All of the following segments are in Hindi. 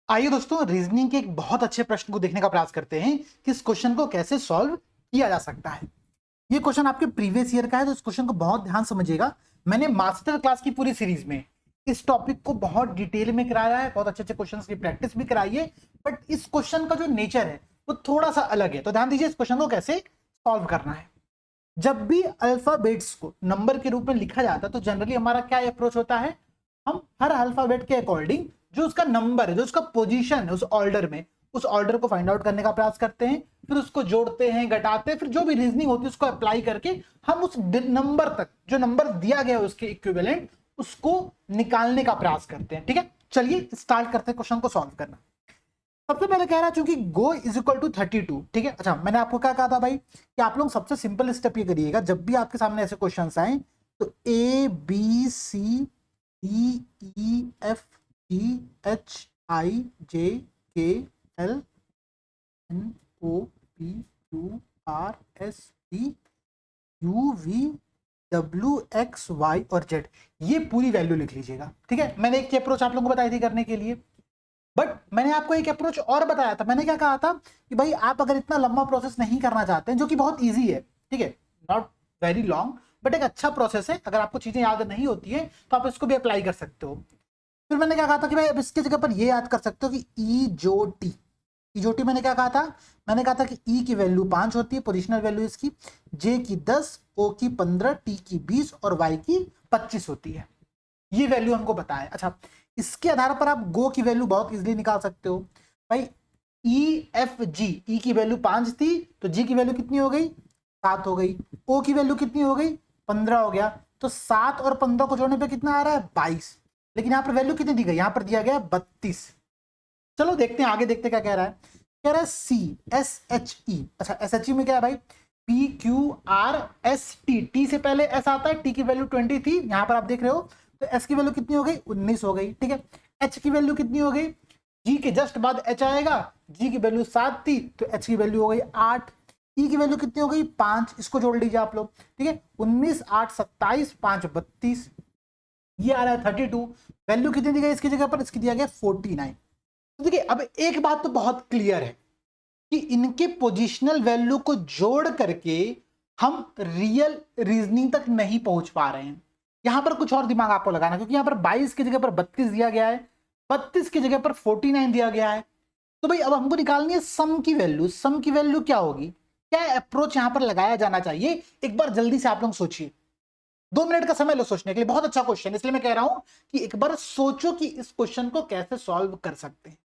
आइए दोस्तों, रीजनिंग के एक बहुत अच्छे प्रश्न को देखने का प्रयास करते हैं कि इस क्वेश्चन को कैसे सॉल्व किया जा सकता है। ये क्वेश्चन आपके प्रीवियस ईयर का है, तो इस क्वेश्चन को बहुत ध्यान समझिएगा। मैंने मास्टर क्लास की पूरी सीरीज में इस टॉपिक को बहुत डिटेल में कराया है, बहुत अच्छे अच्छे क्वेश्चन की प्रैक्टिस भी कराई है। बट इस क्वेश्चन का जो नेचर है वो थोड़ा सा अलग है, तो ध्यान दीजिए इस क्वेश्चन को कैसे सॉल्व करना है। जब भी अल्फाबेट्स को नंबर के रूप में लिखा जाता है तो जनरली हमारा क्या अप्रोच होता है, हम हर अल्फाबेट के अकॉर्डिंग जो उसका नंबर है, जो उसका पोजीशन है उस ऑर्डर में, उस ऑर्डर को फाइंड आउट करने का प्रयास करते हैं, फिर उसको जोड़ते हैं, घटाते हैं, फिर जो भी रीजनिंग होती है उसको अप्लाई करके हम उस नंबर तक, जो नंबर दिया गया है उसके इक्विवेलेंट, उसको निकालने का प्रयास करते हैं। ठीक है, चलिए स्टार्ट करते हैं क्वेश्चन को सॉल्व करना। सबसे पहले कह रहा है चूंकि गो इज इक्वल टू 32। ठीक है, अच्छा मैंने आपको क्या कहा था भाई कि आप लोग सबसे सिंपल स्टेप ये करिएगा, जब भी आपके सामने ऐसे क्वेश्चन आए तो A B C D E F G H I J K L N O P Q R S T U V W X Y और जेड, ये पूरी वैल्यू लिख लीजिएगा। ठीक है, मैंने एक अप्रोच आप लोगों को बताई थी करने के लिए, बट मैंने आपको एक अप्रोच और बताया था। मैंने क्या कहा था कि भाई आप अगर इतना लंबा प्रोसेस नहीं करना चाहते हैं, जो कि बहुत इजी है, ठीक है, नॉट वेरी लॉन्ग बट एक अच्छा प्रोसेस है, अगर आपको चीजें याद नहीं होती है तो आप इसको भी अप्लाई कर सकते हो। फिर मैंने क्या कहा था कि भाई अब इसके जगह पर ये याद कर सकते हो कि ई जो टी मैंने क्या कहा था, मैंने कहा था कि ई की वैल्यू 5 होती है, पोजिशनल वैल्यू इसकी, जे की 10, ओ की 15, टी की 20 और वाई की 25 होती है। ये वैल्यू हमको पता है। अच्छा, इसके आधार पर आप गो की वैल्यू बहुत इजीली निकाल सकते हो। भाई ई एफ जी, ई की वैल्यू 5 थी तो जी की वैल्यू कितनी हो गई, 7 हो गई। ओ की वैल्यू कितनी हो गई, 15 हो गया। तो 7 और 15 को जोड़ने पे कितना आ रहा है, 22। लेकिन यहां पर वैल्यू कितनी दी गई, यहां पर दिया गया 32। चलो देखते हैं आगे, देखते क्या कह रहा है। कह रहा है सी एस एच ई। अच्छा, एस एच ई में क्या है भाई, P Q R S T, T से पहले एस आता है, टी की वैल्यू 20 थी, यहां पर आप देख रहे हो, तो एस की वैल्यू कितनी हो गई, 19 हो गई। ठीक है, एच की वैल्यू कितनी हो गई, जी के जस्ट बाद एच आएगा, जी की वैल्यू 7 थी तो एच की वैल्यू हो गई 8। ई की वैल्यू कितनी हो गई, 5, इसको जोड़ लीजिए आप लोग। ठीक है, 19 8 27 5 32, ये आ रहा है 32। वैल्यू कितनी दी गई इसकी जगह पर, इसकी दिया गया 49। तो देखिए अब एक बात तो बहुत क्लियर है कि इनके पोजिशनल वैल्यू को जोड़ करके हम रियल रीजनिंग तक नहीं पहुंच पा रहे हैं। यहां पर कुछ और दिमाग आपको लगाना, क्योंकि यहां पर 22 की जगह पर 32 दिया गया है, 32 की जगह पर 49 दिया गया है। तो भाई अब हमको निकालनी है सम की वैल्यू। सम की वैल्यू क्या होगी, क्या अप्रोच यहां पर लगाया जाना चाहिए, एक बार जल्दी से आप लोग सोचिए। 2 मिनट का समय लो सोचने के लिए, बहुत अच्छा क्वेश्चन है, इसलिए मैं कह रहा हूं कि एक बार सोचो कि इस क्वेश्चन को कैसे सॉल्व कर सकते हैं।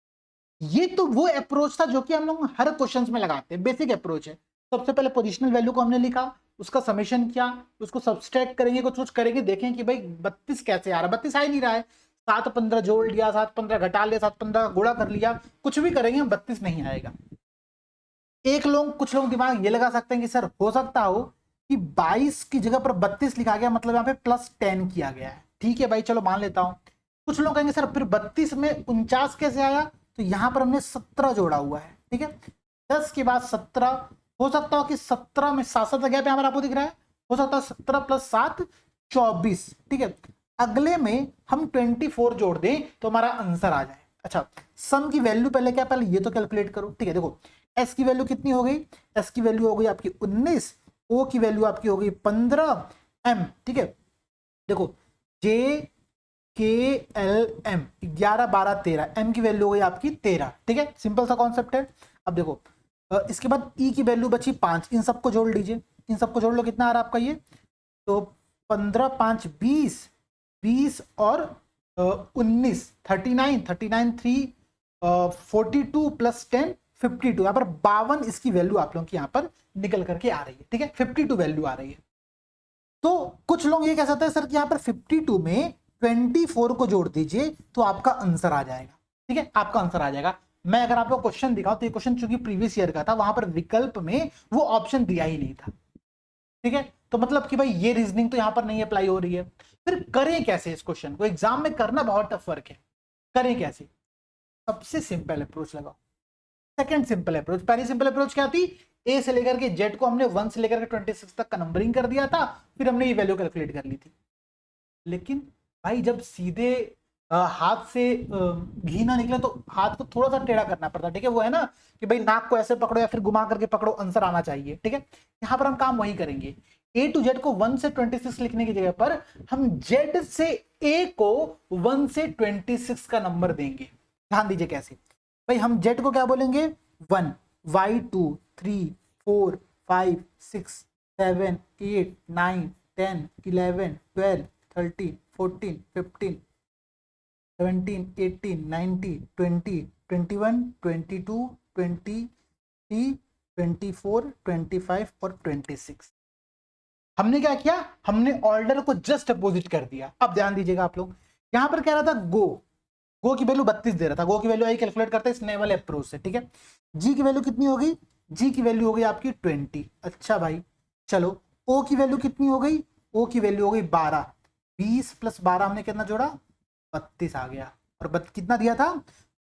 ये तो वो अप्रोच था जो कि हम लोग हर क्वेश्चंस में लगाते हैं, बेसिक अप्रोच है। सबसे पहले पोजिशनल वैल्यू को हमने लिखा, उसका समेशन किया, उसको सब्सट्रैक्ट करेंगे, कुछ कुछ करेंगे, देखें कि भाई 32 कैसे आ रहा है, 32 आ ही नहीं रहा है। 7 15 जोड़ लिया, 7 15 घटा लिया, 7 15 गुणा कर लिया, कुछ भी करेंगे 32 नहीं आएगा। कुछ लोग दिमाग ये लगा सकते हैं कि सर हो सकता हो कि 22 की जगह पर 32 लिखा गया, मतलब यहाँ पे +10 किया गया है। ठीक है भाई, चलो मान लेता हूं। कुछ लोग कहेंगे सर फिर 32 में 49 कैसे आया, तो यहां पर हमने 17 जोड़ा हुआ है। ठीक है, 10 के बाद 17, हो सकता हो कि 17 में 7 जगह पे हमारा आपको दिख रहा है, हो सकता है 17 + 7 24। ठीक है, अगले में हम 24 जोड़ दें तो हमारा आंसर आ जाए। अच्छा, सम की वैल्यू पहले क्या, पहले ये तो कैलकुलेट करो। ठीक है, देखो एस की वैल्यू कितनी हो गई, एस की वैल्यू हो गई आपकी 19, ओ की वैल्यू आपकी हो गई 15, एम, ठीक है, देखो जे के एल एम 11 12 13, एम की वैल्यू हो गई आपकी 13। ठीक है, सिंपल सा कॉन्सेप्ट है। अब देखो इसके बाद ई की वैल्यू बची 5, इन सबको जोड़ लीजिए, इन सबको जोड़ लो, कितना आ रहा है आपका ये, तो 15 5 20, 20 और 19, 39, 39 3 42 + 10 52, यहाँ पर 52 इसकी वैल्यू आप लोगों की यहाँ पर निकल करके आ रही है। ठीक है, 52 वैल्यू आ रही है। तो कुछ लोग ये कह सकते हैं सर कि यहाँ पर 52 में 24 को जोड़ दीजिए तो आपका आंसर आ जाएगा। ठीक है, आपका आंसर आ जाएगा। मैं अगर आपको क्वेश्चन दिखाऊं तो ये क्वेश्चन चूंकि प्रीवियस ईयर का था, वहां पर विकल्प में वो ऑप्शन दिया ही नहीं था। ठीक है, तो मतलब कि भाई ये रीजनिंग तो यहां पर नहीं अप्लाई हो रही है। फिर करें कैसे इस क्वेश्चन को, एग्जाम में करना बहुत टफ वर्क है, करें कैसे। सबसे सिंपल अप्रोच लगाओ। सेकंड सिंपल अप्रोच, पहली सिंपल अप्रोच क्या थी, ए से लेकर के जेड को हमने 1 से लेकर के 26 तक का नंबरिंग कर दिया था, फिर हमने ये वैल्यू कैलकुलेट कर ली थी। लेकिन भाई जब सीधे हाथ से घी ना निकले तो हाथ को थोड़ा सा टेढ़ा करना पड़ता है, ठीक है। वो है ना कि भाई नाक को ऐसे पकड़ो या फिर घुमा करके पकड़ो, आंसर आना चाहिए, ठीक है। यहाँ पर हम काम वही करेंगे। ए टू जेड को 1 से 26 लिखने की जगह पर हम जेड से ए को 1 से 26 का नंबर देंगे। ध्यान दीजिए कैसे भाई, हम जेड को क्या बोलेंगे 1, y2 3 4 5 6 7 8 9 10 11 12 13 14 15 17 18 19 20 21 22 23 24 25 और 26। हमने क्या किया, हमने ऑर्डर को जस्ट अपोजिट कर दिया। अब ध्यान दीजिएगा आप लोग, यहां पर कह रहा था गो की वैल्यू 32 दे रहा था, गो की वैल्यू आई कैलकुलेट करते हैं इस नए वाले अप्रोच से, ठीक है। जी की वैल्यू कितनी हो गई, जी की वैल्यू हो गई आपकी 20। अच्छा भाई चलो, ओ की वैल्यू कितनी हो गई, ओ की वैल्यू हो गई 12, 20 प्लस 12 हमने कितना जोड़ा 32 आ गया। और कितना दिया था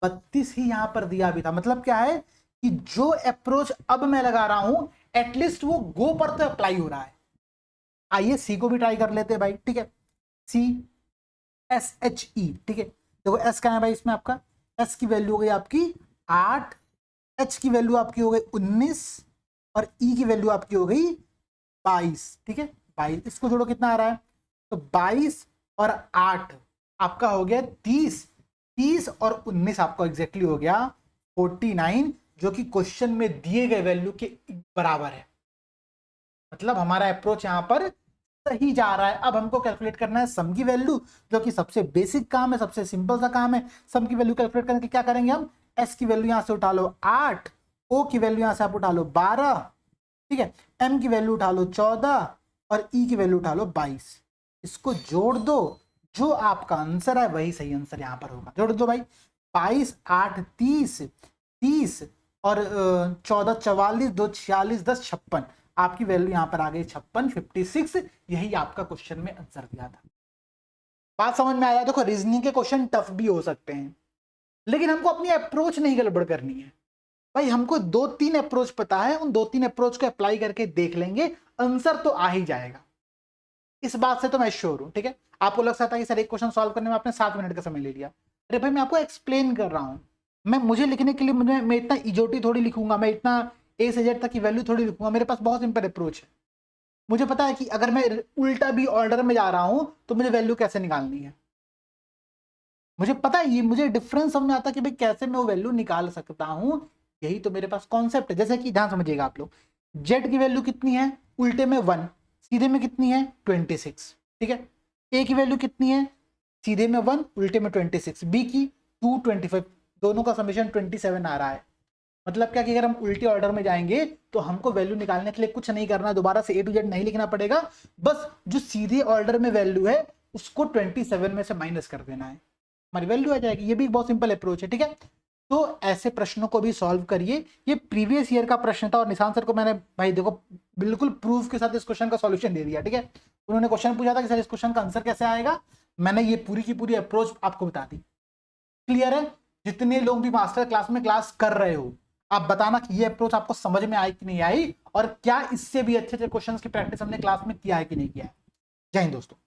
32 ही यहां पर दिया भी था। मतलब क्या है कि जो अप्रोच अब मैं लगा रहा हूं एटलीस्ट वो गो पर तो अप्लाई हो रहा है। आइए सी को भी ट्राई कर लेते हैं भाई, ठीक है। सी SHE, ठीक है। देखो एस क्या है भाई इसमें आपका, एस की वैल्यू हो गई आपकी 8, एच की वैल्यू आपकी हो गई 19 और ई की वैल्यू आपकी हो गई 22, ठीक है। 22 इसको जोड़ो कितना आ रहा है, तो 22 और 8 आपका हो गया 30, 30 और 19 आपको एग्जैक्टली हो गया 49, जो कि क्वेश्चन में दिए गए वैल्यू के बराबर है। मतलब हमारा अप्रोच यहां पर सही जा रहा है। अब हमको कैलकुलेट करना है सम की वैल्यू, जो कि सबसे बेसिक काम है, सबसे सिंपल सा काम है। सम की वैल्यू कैलकुलेट करने के क्या करेंगे हम, एस की वैल्यू यहां से उठा लो 8, ओ की वैल्यू यहां से आप उठा लो 12, ठीक है, एम की वैल्यू उठा लो 14 और ई की वैल्यू उठा लो 22। इसको जोड़ दो, जो आपका आंसर है वही सही आंसर यहां पर होगा। जोड़ दो भाई, 22 8 30, 30 और 14 44, 2 46, 10 56, आपकी वैल्यू यहां पर आ गई 56, 56। यही आपका क्वेश्चन में आंसर दिया था। बात समझ में आया। देखो रीजनिंग के क्वेश्चन टफ भी हो सकते हैं, लेकिन हमको अपनी अप्रोच नहीं गड़बड़ करनी है भाई। हमको 2-3 अप्रोच पता है, उन 2-3 अप्रोच को अप्लाई करके देख लेंगे, आंसर तो आ ही जाएगा। इस बात से तो मैं श्योर हूं, ठीक है। आपको लग सकता है कि सर एक क्वेश्चन सॉल्व करने में आपने 7 मिनट का समय ले लिया। अरे भाई मैं आपको एक्सप्लेन कर रहा हूं, मुझे लिखने के लिए मैं इतना इजोटी थोड़ी लिखूंगा, मैं इतना ए से जेड तक की वैल्यू थोड़ी लिखूंगा। मेरे पास बहुत सिंपल अप्रोच है। मुझे पता है कि अगर मैं उल्टा भी ऑर्डर में जा रहा हूं तो मुझे वैल्यू कैसे निकालनी है। मुझे पता है, ये मुझे डिफरेंस समझ में आता है कि भाई कैसे मैं वो वैल्यू निकाल सकता हूं। यही तो मेरे पास कॉन्सेप्ट है। जैसे कि ध्यान समझिएगा आप लोग, जेड की वैल्यू कितनी है, उल्टे में 1, सीधे में कितनी है 26, ठीक है। ए की वैल्यू कितनी है, सीधे में 1, उल्टे में 26, बी की 2 25, दोनों का समेशन 27 आ रहा है। मतलब क्या कि अगर हम उल्टे ऑर्डर में जाएंगे तो हमको वैल्यू निकालने के लिए कुछ नहीं करना, दोबारा से ए टू जेड नहीं लिखना पड़ेगा। बस जो सीधे ऑर्डर में वैल्यू है उसको 27 में से माइनस कर देना है, हमारी वैल्यू आ जाएगी। ये भी बहुत सिंपल अप्रोच है, ठीक है। तो ऐसे प्रश्नों को भी सॉल्व करिए। ये प्रीवियस ईयर का प्रश्न था और निशान सर को मैंने भाई देखो बिल्कुल प्रूफ के साथ इस क्वेश्चन का सॉल्यूशन दे दिया, ठीक है। उन्होंने क्वेश्चन पूछा था कि सर इस क्वेश्चन का आंसर कैसे आएगा, मैंने ये पूरी की पूरी अप्रोच आपको बता दी। क्लियर है। जितने लोग भी मास्टर क्लास में क्लास कर रहे हो, आप बताना कि ये अप्रोच आपको समझ में आई कि नहीं आई, और क्या इससे भी अच्छे अच्छे क्वेश्चंस की प्रैक्टिस हमने क्लास में किया है कि नहीं किया है। जय हिंद दोस्तों।